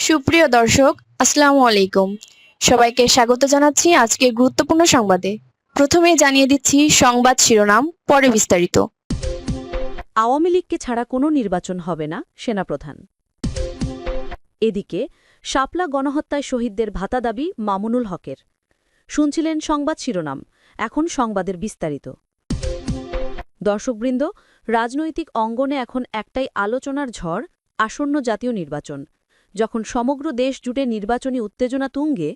সুপ্রিয় দর্শক, আসসালামু আলাইকুম। সবাইকে স্বাগত জানাচ্ছি আজকের গুরুত্বপূর্ণ সংবাদে। প্রথমেই জানিয়ে দিচ্ছি সংবাদ শিরোনাম, পরে বিস্তারিত। আওয়ামী লীগকে ছাড়া কোনো নির্বাচন হবে না, সেনাপ্রধান। এদিকে শাপলা গণহত্যায় শহীদদের ভাতা দাবি মামুনুল হকের। শুনছিলেন সংবাদ শিরোনাম, এখন সংবাদের বিস্তারিত। দর্শকবৃন্দ, রাজনৈতিক অঙ্গনে এখন একটাই আলোচনার ঝড়, আসন্ন জাতীয় নির্বাচন। যখন সমগ্র দেশ জুড়ে নির্বাচনী উত্তেজনা তুঙ্গে,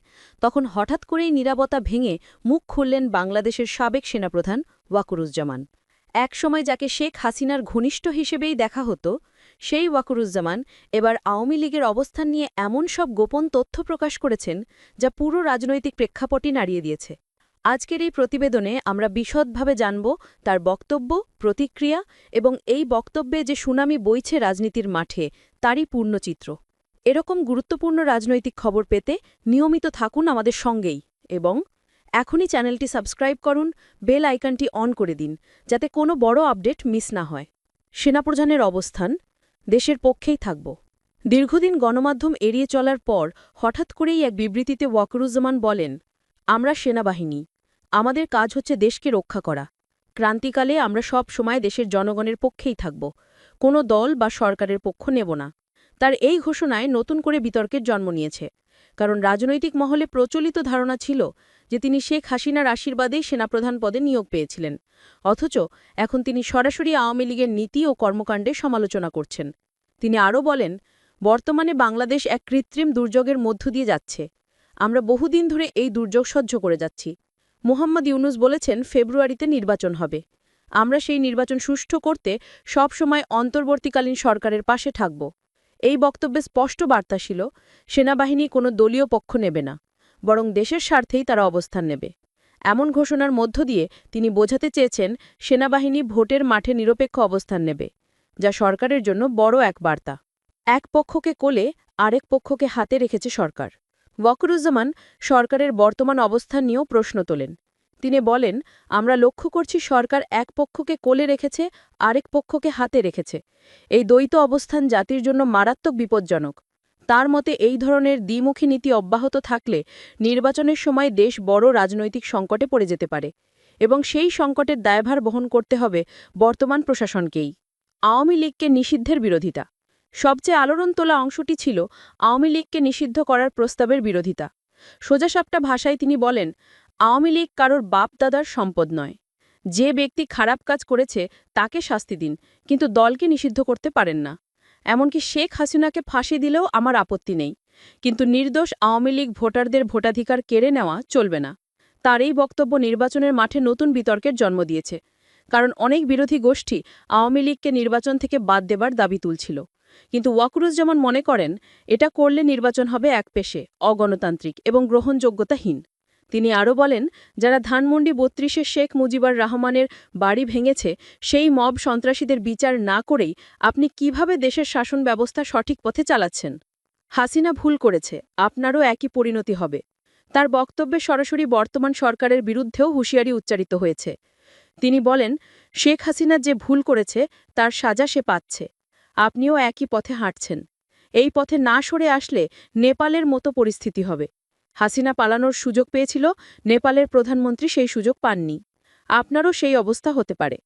তখন হঠাৎ করেই নীরবতা ভেঙে মুখ খুললেন বাংলাদেশের সাবেক সেনাপ্রধান ওয়াকরুজ্জামান। একসময় যাকে শেখ হাসিনার ঘনিষ্ঠ হিসেবেই দেখা হতো, সেই ওয়াকরুজ্জামান এবার আওয়ামী লীগের অবস্থান নিয়ে এমন সব গোপন তথ্য প্রকাশ করেছেন যা পুরো রাজনৈতিক প্রেক্ষাপটই নাড়িয়ে দিয়েছে। আজকের এই প্রতিবেদনে আমরা বিশদভাবে জানব তার বক্তব্য, প্রতিক্রিয়া এবং এই বক্তব্যে যে সুনামি বইছে রাজনীতির মাঠে, তারই পূর্ণচিত্র। এরকম গুরুত্বপূর্ণ রাজনৈতিক খবর পেতে নিয়মিত থাকুন আমাদের সঙ্গেই এবং এখনই চ্যানেলটি সাবস্ক্রাইব করুন, বেল আইকনটি অন করে দিন, যাতে কোনো বড় আপডেট মিস না হয়। সেনাপ্রধানের অবস্থান, দেশের পক্ষেই থাকব। দীর্ঘদিন গণমাধ্যম এড়িয়ে চলার পর হঠাৎ করেই এক বিবৃতিতে ওয়াকরুজ্জামান বলেন, আমরা সেনাবাহিনী, আমাদের কাজ হচ্ছে দেশকে রক্ষা করা। ক্রান্তিকালে আমরা সব সময় দেশের জনগণের পক্ষেই থাকব, কোনো দল বা সরকারের পক্ষ নেব না। তার এই ঘোষণায় নতুন করে বিতর্কের জন্ম নিয়েছে, কারণ রাজনৈতিক মহলে প্রচলিত ধারণা ছিল যে তিনি শেখ হাসিনার আশীর্বাদেই সেনাপ্রধান পদে নিয়োগ পেয়েছিলেন। অথচ এখন তিনি সরাসরি আওয়ামী লীগের নীতি ও কর্মকাণ্ডের সমালোচনা করছেন। তিনি আরও বলেন, বর্তমানে বাংলাদেশ এক কৃত্রিম দুর্যোগের মধ্য দিয়ে যাচ্ছে। আমরা বহুদিন ধরে এই দুর্যোগ সহ্য করে যাচ্ছি। মোহাম্মদ ইউনুস বলেছেন ফেব্রুয়ারিতে নির্বাচন হবে। আমরা সেই নির্বাচন সুষ্ঠু করতে সব সময় অন্তর্বর্তীকালীন সরকারের পাশে থাকব। এই বক্তব্যে স্পষ্ট বার্তা ছিল, সেনাবাহিনী কোনো দলীয় পক্ষ নেবে না, বরং দেশের স্বার্থেই তারা অবস্থান নেবে। এমন ঘোষণার মধ্য দিয়ে তিনি বোঝাতে চেয়েছেন সেনাবাহিনী ভোটের মাঠে নিরপেক্ষ অবস্থান নেবে, যা সরকারের জন্য বড় এক বার্তা। এক পক্ষকে কোলে আরেক পক্ষকে হাতে রেখেছে সরকার। ওয়াকরুজ্জামান সরকারের বর্তমান অবস্থান নিয়েও প্রশ্ন তোলেন। তিনি বলেন, আমরা লক্ষ্য করছি সরকার এক পক্ষকে কোলে রেখেছে, আরেক পক্ষকে হাতে রেখেছে। এই দ্বৈত অবস্থান জাতির জন্য মারাত্মক বিপজ্জনক। তার মতে এই ধরনের দ্বিমুখী নীতি অব্যাহত থাকলে নির্বাচনের সময় দেশ বড় রাজনৈতিক সংকটে পড়ে যেতে পারে এবং সেই সংকটের দায়ভার বহন করতে হবে বর্তমান প্রশাসনকেই। আওয়ামী লীগকে নিষিদ্ধের বিরোধিতা। সবচেয়ে আলোড়ন তোলা অংশটি ছিল আওয়ামী লীগকে নিষিদ্ধ করার প্রস্তাবের বিরোধিতা। সোজাসাপটা ভাষায় তিনি বলেন, আওয়ামী লীগ কারোর বাপ দাদার সম্পদ নয়। যে ব্যক্তি খারাপ কাজ করেছে তাকে শাস্তি দিন, কিন্তু দলকে নিষিদ্ধ করতে পারেন না। এমনকি শেখ হাসিনাকে ফাঁসি দিলেও আমার আপত্তি নেই, কিন্তু নির্দোষ আওয়ামী লীগ ভোটারদের ভোটাধিকার কেড়ে নেওয়া চলবে না। তার এই বক্তব্য নির্বাচনের মাঠে নতুন বিতর্কের জন্ম দিয়েছে, কারণ অনেক বিরোধী গোষ্ঠী আওয়ামী লীগকে নির্বাচন থেকে বাদ দেবার দাবি তুলছিল। কিন্তু ওয়াকরুজ্জামান মনে করেন, এটা করলে নির্বাচন হবে একপেশে, অগণতান্ত্রিক এবং গ্রহণযোগ্যতাহীন। তিনি আরও বলেন, যারা ধানমন্ডি ৩২-এ শেখ মুজিবুর রহমানের বাড়ি ভেঙেছে, সেই মব সন্ত্রাসীদের বিচার না করেই আপনি কিভাবে দেশের শাসন ব্যবস্থা সঠিক পথে চালাচ্ছেন? হাসিনা ভুল করেছে, আপনারও একই পরিণতি হবে। তার বক্তব্যে সরাসরি বর্তমান সরকারের বিরুদ্ধেও হুঁশিয়ারি উচ্চারিত হয়েছে। তিনি বলেন, শেখ হাসিনা যে ভুল করেছে তার সাজা সে পাচ্ছে। আপনিও একই পথে হাঁটছেন। এই পথে না সরে আসলে নেপালের মতো পরিস্থিতি হবে। হাসিনা পালানোর সুযোগ পেয়েছিল, নেপালের প্রধানমন্ত্রী সেই সুযোগ পাননি। আপনারও সেই অবস্থা হতে পারে।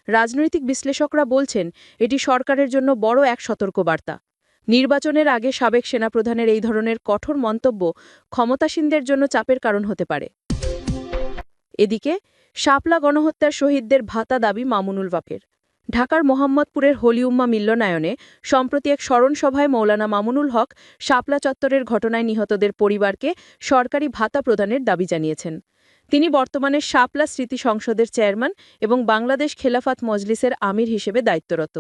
রাজনৈতিক বিশ্লেষকরা বলছেন, এটি সরকারের জন্য বড় এক সতর্কবার্তা। নির্বাচনের আগে সাবেক সেনাপ্রধানের এই ধরনের কঠোর মন্তব্য ক্ষমতাসীনদের জন্য চাপের কারণ হতে পারে। এদিকে শাপলা গণহত্যার শহীদদের ভাতা দাবি মামুনুল হকের। ঢাকার মোহাম্মদপুরের হলিউম্মা মিলনায়নে সম্প্রতি এক স্মরণ সভায় মৌলানা মামুনুল হক শাপলা চত্বরের ঘটনায় নিহতদের পরিবারকে সরকারি ভাতা প্রদানের দাবি জানিয়েছেন। তিনি বর্তমানে শাপলা স্মৃতি সংসদের চেয়ারম্যান এবং বাংলাদেশ খেলাফত মজলিসের আমির হিসেবে দায়িত্বরত।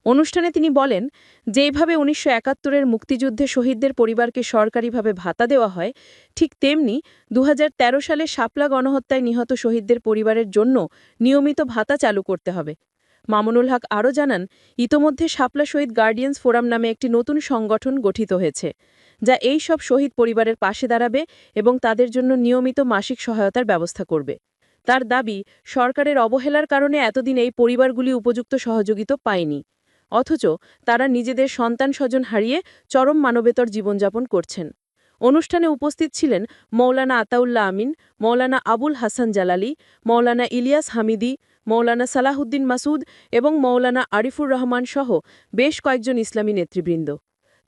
অনুষ্ঠানে তিনি বলেন, যেভাবে ১৯৭১-এর মুক্তিযুদ্ধে শহীদদের পরিবারকে সরকারিভাবে ভাতা দেওয়া হয়, ঠিক তেমনি ২০১৩ সালে শাপলা গণহত্যায় নিহত শহীদদের পরিবারের জন্য নিয়মিত ভাতা চালু করতে হবে। মামুনুল হক আরও জানান, ইতোমধ্যে শাপলা শহীদ গার্ডিয়ানস ফোরাম নামে একটি নতুন সংগঠন গঠিত হয়েছে, যা এই সব শহীদ পরিবারের পাশে দাঁড়াবে এবং তাদের জন্য নিয়মিত মাসিক সহায়তার ব্যবস্থা করবে। তার দাবি, সরকারের অবহেলার কারণে এতদিন এই পরিবারগুলি উপযুক্ত সহযোগিতা পায়নি। অথচ তারা নিজেদের সন্তান স্বজন হারিয়ে চরম মানবেতর জীবনযাপন করছেন। অনুষ্ঠানে উপস্থিত ছিলেন মৌলানা আতাউল্লাহ আমিন, মৌলানা আবুল হাসান জালালি, মৌলানা ইলিয়াস হামিদি, মৌলানা সালাহুদ্দিন মাসুদ এবং মৌলানা আরিফুর রহমান সহ বেশ কয়েকজন ইসলামী নেতৃবৃন্দ।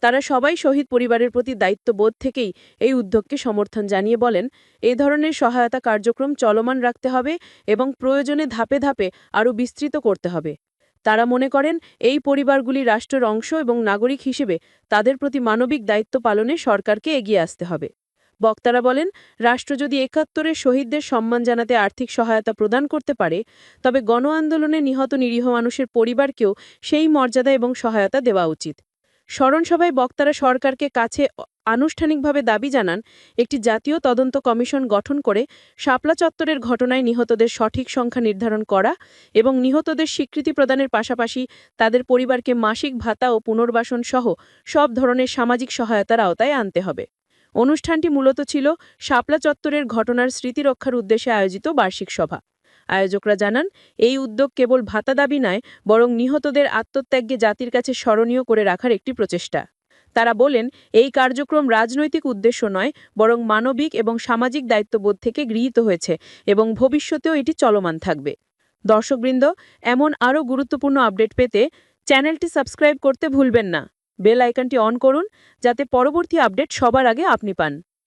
তারা সবাই শহীদ পরিবারের প্রতি দায়িত্ববোধ থেকেই এই উদ্যোগকে সমর্থন জানিয়ে বলেন, এই ধরনের সহায়তা কার্যক্রম চলমান রাখতে হবে এবং প্রয়োজনে ধাপে ধাপে আরও বিস্তৃত করতে হবে। তারা মনে করেন, এই পরিবারগুলি রাষ্ট্রের অংশ এবং নাগরিক হিসেবে তাদের প্রতি মানবিক দায়িত্ব পালনে সরকারকে এগিয়ে আসতে হবে। বক্তারা বলেন, রাষ্ট্র যদি ৭১-এর শহীদদের সম্মান জানাতে আর্থিক সহায়তা প্রদান করতে পারে, তবে গণ আন্দোলনে নিহত নিরীহ মানুষের পরিবারকেও সেই মর্যাদা এবং সহায়তা দেওয়া উচিত। স্মরণসভায় বক্তারা সরকারকে কাছে আনুষ্ঠানিকভাবে দাবি জানান, একটি জাতীয় তদন্ত কমিশন গঠন করে শাপলা চত্বরের ঘটনায় নিহতদের সঠিক সংখ্যা নির্ধারণ করা এবং নিহতদের স্বীকৃতি প্রদানের পাশাপাশি তাদের পরিবারকে মাসিক ভাতা ও পুনর্বাসন সহ সব ধরনের সামাজিক সহায়তার আওতায় আনতে হবে। অনুষ্ঠানটি মূলত ছিল শাপলা চত্বরের ঘটনার স্মৃতি রক্ষার উদ্দেশ্যে আয়োজিত বার্ষিক সভা। আয়োজকরা জানান, এই উদ্যোগ কেবল ভাতা দাবি নয়, বরং নিহতদের আত্মত্যাগকে জাতির কাছে স্মরণীয় করে রাখার একটি প্রচেষ্টা। তারা বলেন, এই কার্যক্রম রাজনৈতিক উদ্দেশ্য নয়, বরং মানবিক এবং সামাজিক দায়িত্ববোধ থেকে গৃহীত হয়েছে এবং ভবিষ্যতেও এটি চলমান থাকবে। দর্শকবৃন্দ, এমন আরও গুরুত্বপূর্ণ আপডেট পেতে চ্যানেলটি সাবস্ক্রাইব করতে ভুলবেন না। বেল আইকনটি অন করুন যাতে পরবর্তী আপডেট সবার আগে আপনি পান।